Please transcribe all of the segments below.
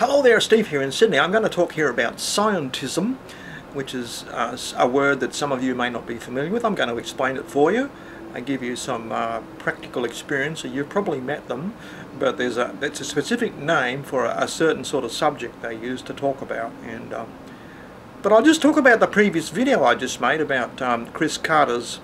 Hello there, Steve here in Sydney. I'm going to talk here about scientism, which is a word that some of you may not be familiar with. I'm going to explain it for you and give you some practical experience. You've probably met them, but it's a specific name for a certain sort of subject they use to talk about. But I'll just talk about the previous video I just made about Chris Carter's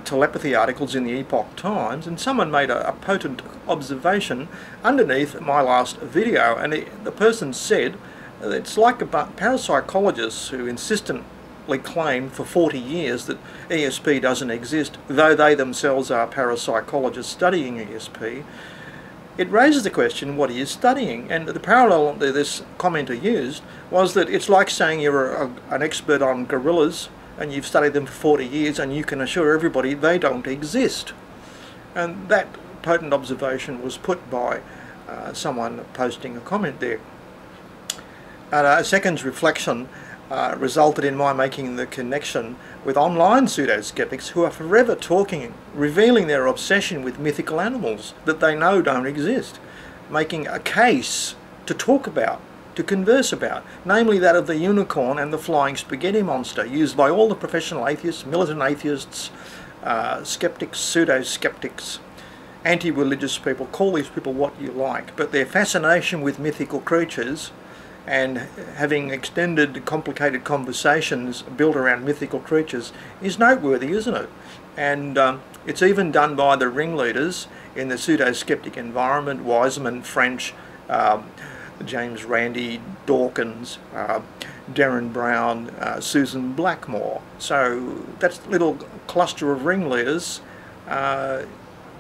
telepathy articles in the Epoch Times, and someone made a potent observation underneath my last video, and the person said that it's like parapsychologists who insistently claim for 40 years that ESP doesn't exist, though they themselves are parapsychologists studying ESP. It raises the question, what are you studying? And the parallel that this commenter used was that it's like saying you're an expert on gorillas and you've studied them for 40 years and you can assure everybody they don't exist. And that potent observation was put by someone posting a comment there. And a second's reflection resulted in my making the connection with online pseudo-skeptics who are forever talking, revealing their obsession with mythical animals that they know don't exist, making a case to talk about, to converse about, namely that of the unicorn and the flying spaghetti monster, used by all the professional atheists, militant atheists, skeptics, pseudo-skeptics, anti-religious people. Call these people what you like, but their fascination with mythical creatures and having extended, complicated conversations built around mythical creatures is noteworthy, isn't it? And it's even done by the ringleaders in the pseudo-skeptic environment: Wiseman, French, James Randi, Dawkins, Darren Brown, Susan Blackmore. So that's a little cluster of ringleaders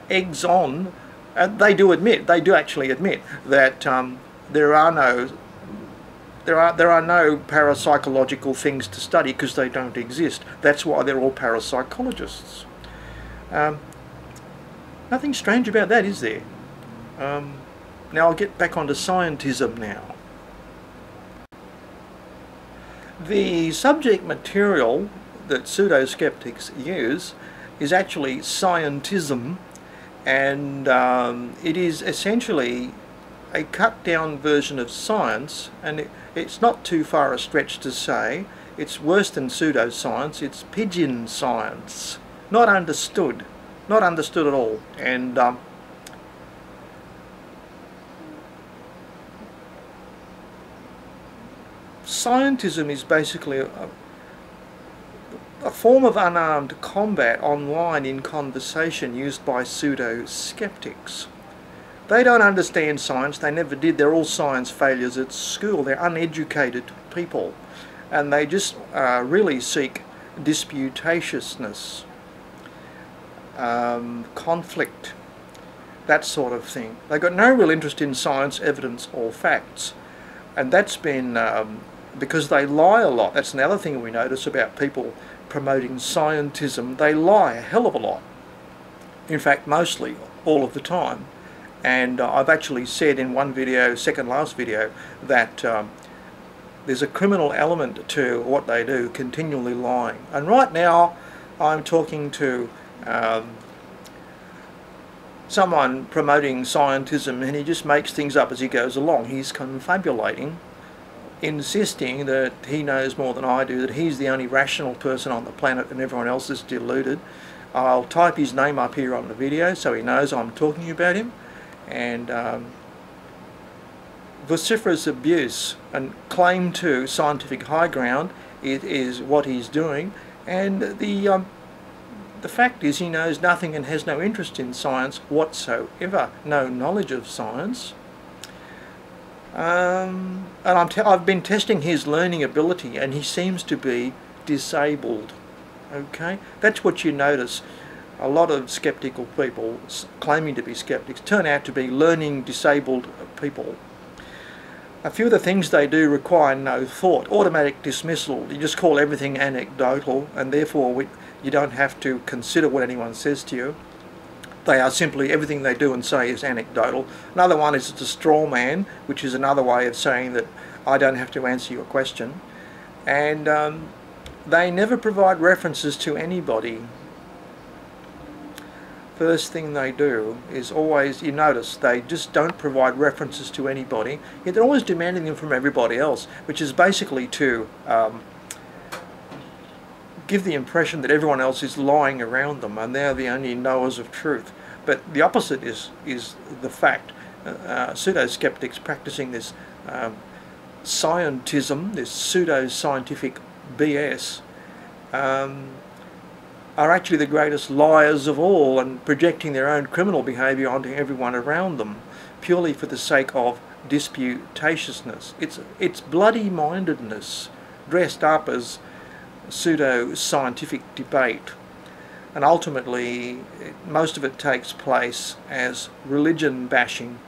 eggs on. They do actually admit that there are no parapsychological things to study because they don't exist. That's why they're all parapsychologists. Nothing strange about that, is there? Now I'll get back onto scientism now. The subject material that pseudo-skeptics use is actually scientism, and it is essentially a cut-down version of science, and it's not too far a stretch to say it's worse than pseudoscience. It's pigeon science, not understood at all. And scientism is basically a form of unarmed combat online in conversation used by pseudo-skeptics. They don't understand science, they never did. They're all science failures at school. They're uneducated people, and they just really seek disputatiousness, conflict, that sort of thing. They've got no real interest in science, evidence or facts, and that's been because they lie a lot. That's another thing we notice about people promoting scientism. They lie a hell of a lot. In fact, mostly all of the time. And I've actually said in one video, second last video, that there's a criminal element to what they do, continually lying. And right now I'm talking to someone promoting scientism, and he just makes things up as he goes along. He's confabulating, insisting that he knows more than I do, that he's the only rational person on the planet and everyone else is deluded. I'll type his name up here on the video so he knows I'm talking about him. And vociferous abuse and claim to scientific high ground is what he's doing, and the fact is he knows nothing and has no interest in science whatsoever, no knowledge of science. And I've been testing his learning ability, and he seems to be disabled. Okay, that's what you notice. A lot of skeptical people claiming to be skeptics turn out to be learning disabled people. A few of the things they do require no thought. Automatic dismissal. You just call everything anecdotal, and therefore you don't have to consider what anyone says to you. They are simply, everything they do and say is anecdotal. Another one is it's a straw man, which is another way of saying that I don't have to answer your question. And they never provide references to anybody. first thing they do is always, you notice, they just don't provide references to anybody, yet they're always demanding them from everybody else, which is basically to give the impression that everyone else is lying around them and they're the only knowers of truth. But the opposite is the fact. Pseudo-skeptics practicing this scientism, this pseudo-scientific BS, are actually the greatest liars of all, and projecting their own criminal behaviour onto everyone around them, purely for the sake of disputatiousness. It's bloody-mindedness dressed up as pseudo-scientific debate, and ultimately most of it takes place as religion bashing.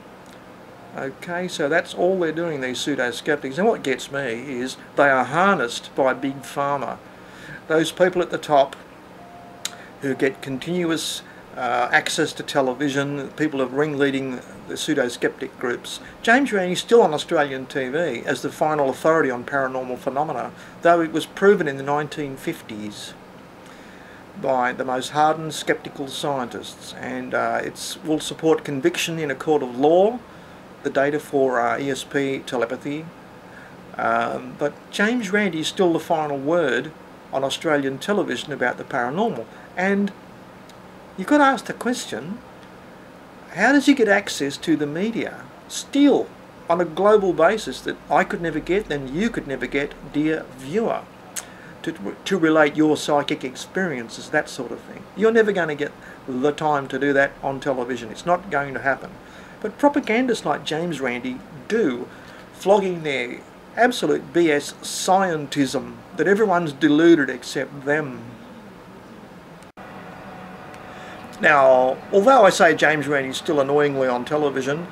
Okay, so that's all they're doing, these pseudo-skeptics. And what gets me is they are harnessed by Big Pharma. Those people at the top who get continuous access to television, people are ringleading the pseudo-skeptic groups. James Randi is still on Australian TV as the final authority on paranormal phenomena, though it was proven in the 1950s by the most hardened skeptical scientists, and it will support conviction in a court of law, the data for ESP telepathy, but James Randi is still the final word on Australian television about the paranormal. And you've got to ask the question, how does he get access to the media still on a global basis that I could never get and you could never get, dear viewer, to relate your psychic experiences, that sort of thing? You're never going to get the time to do that on television. It's not going to happen. But propagandists like James Randi do, flogging their absolute BS scientism that everyone's deluded except them. Now, although I say James Randi is still annoyingly on television,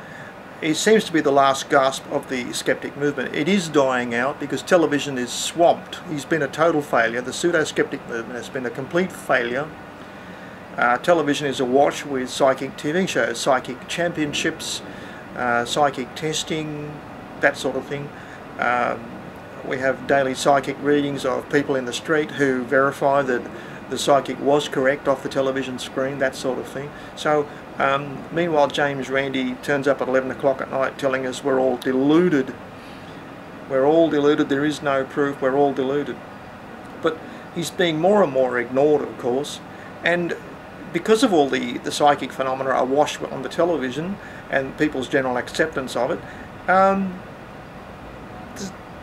he seems to be the last gasp of the skeptic movement. It is dying out because television is swamped. He's been a total failure. The pseudo-skeptic movement has been a complete failure. Television is awash with psychic TV shows, psychic championships, psychic testing, that sort of thing. We have daily psychic readings of people in the street who verify that the psychic was correct off the television screen, that sort of thing. So meanwhile James Randi turns up at 11 o'clock at night telling us we're all deluded. We're all deluded, there is no proof, we're all deluded. But he's being more and more ignored, of course, and because of all the psychic phenomena awash on the television and people's general acceptance of it,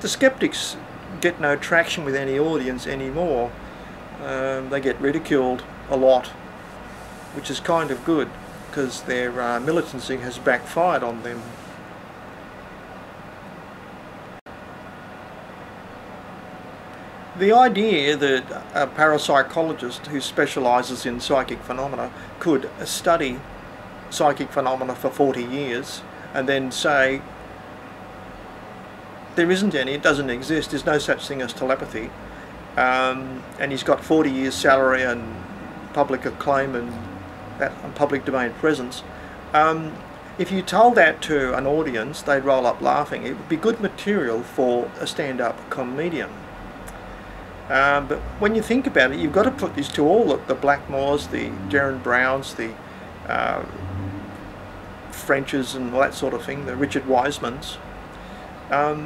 the skeptics get no traction with any audience anymore. They get ridiculed a lot, which is kind of good because their militancy has backfired on them. The idea that a parapsychologist who specialises in psychic phenomena could study psychic phenomena for 40 years and then say there isn't any, it doesn't exist, there's no such thing as telepathy, and he's got 40 years salary and public acclaim and that and public domain presence. If you told that to an audience, they'd roll up laughing. It would be good material for a stand-up comedian. But when you think about it, you've got to put this to all the Blackmores, the Derren Browns, the Frenches and all that sort of thing, the Richard Wisemans. How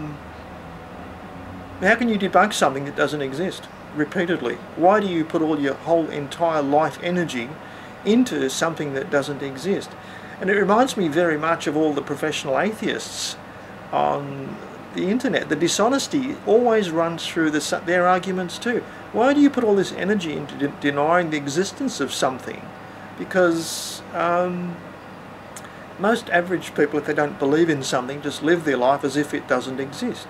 can you debunk something that doesn't exist repeatedly? Why do you put all your whole entire life energy into something that doesn't exist? And it reminds me very much of all the professional atheists on the internet. The dishonesty always runs through their arguments too. Why do you put all this energy into denying the existence of something? Because most average people, if they don't believe in something, just live their life as if it doesn't exist.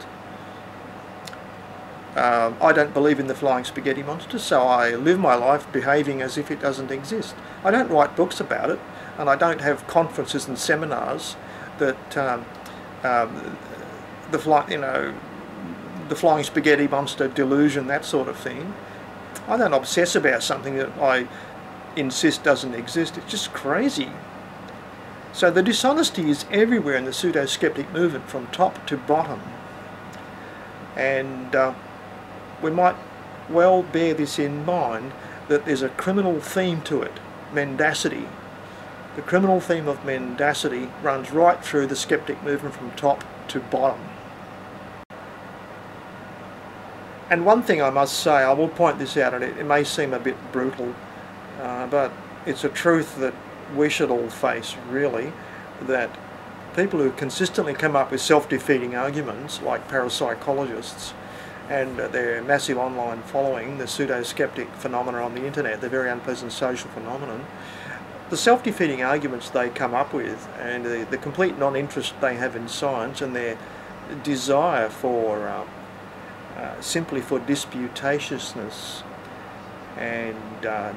I don't believe in the flying spaghetti monster, so I live my life behaving as if it doesn't exist. I don't write books about it, and I don't have conferences and seminars that the flying spaghetti monster delusion, that sort of thing. I don't obsess about something that I insist doesn't exist. It's just crazy. So the dishonesty is everywhere in the pseudo-skeptic movement from top to bottom. And we might well bear this in mind, that there's a criminal theme to it, mendacity, The criminal theme of mendacity runs right through the skeptic movement from top to bottom. And one thing I must say, I will point this out, and it may seem a bit brutal, but it's a truth that we should all face, really, that people who consistently come up with self-defeating arguments, like parapsychologists and their massive online following, the pseudo-skeptic phenomena on the internet, the very unpleasant social phenomenon, the self-defeating arguments they come up with and the complete non-interest they have in science and their desire for simply for disputatiousness and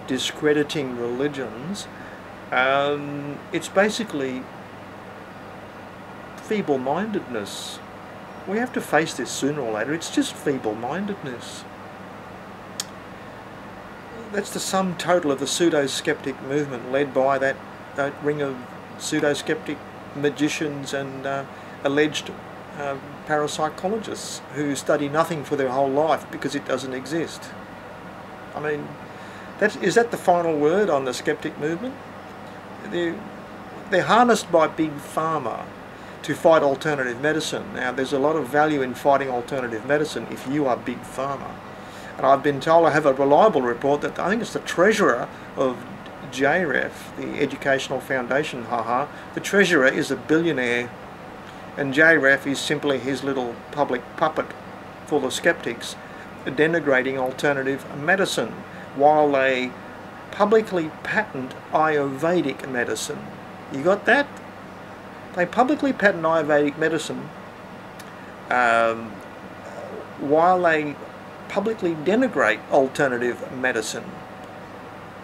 discrediting religions, it's basically feeble-mindedness. We have to face this sooner or later. It's just feeble-mindedness. That's the sum total of the pseudo-skeptic movement, led by that ring of pseudo-skeptic magicians and alleged parapsychologists who study nothing for their whole life because it doesn't exist. I mean, is that the final word on the skeptic movement? They're harnessed by Big Pharma to fight alternative medicine. Now, there's a lot of value in fighting alternative medicine if you are Big Pharma. And I've been told, I have a reliable report that I think it's the treasurer of JREF, the Educational Foundation, the treasurer is a billionaire, and JREF is simply his little public puppet for the skeptics, denigrating alternative medicine, while they publicly patent Ayurvedic medicine. You got that? They publicly patent Ayurvedic medicine while they publicly denigrate alternative medicine.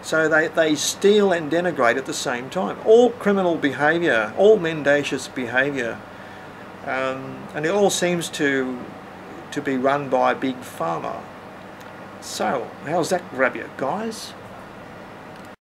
So they steal and denigrate at the same time. All criminal behaviour, all mendacious behaviour, and it all seems to be run by Big Pharma. So, how's that grab you, guys?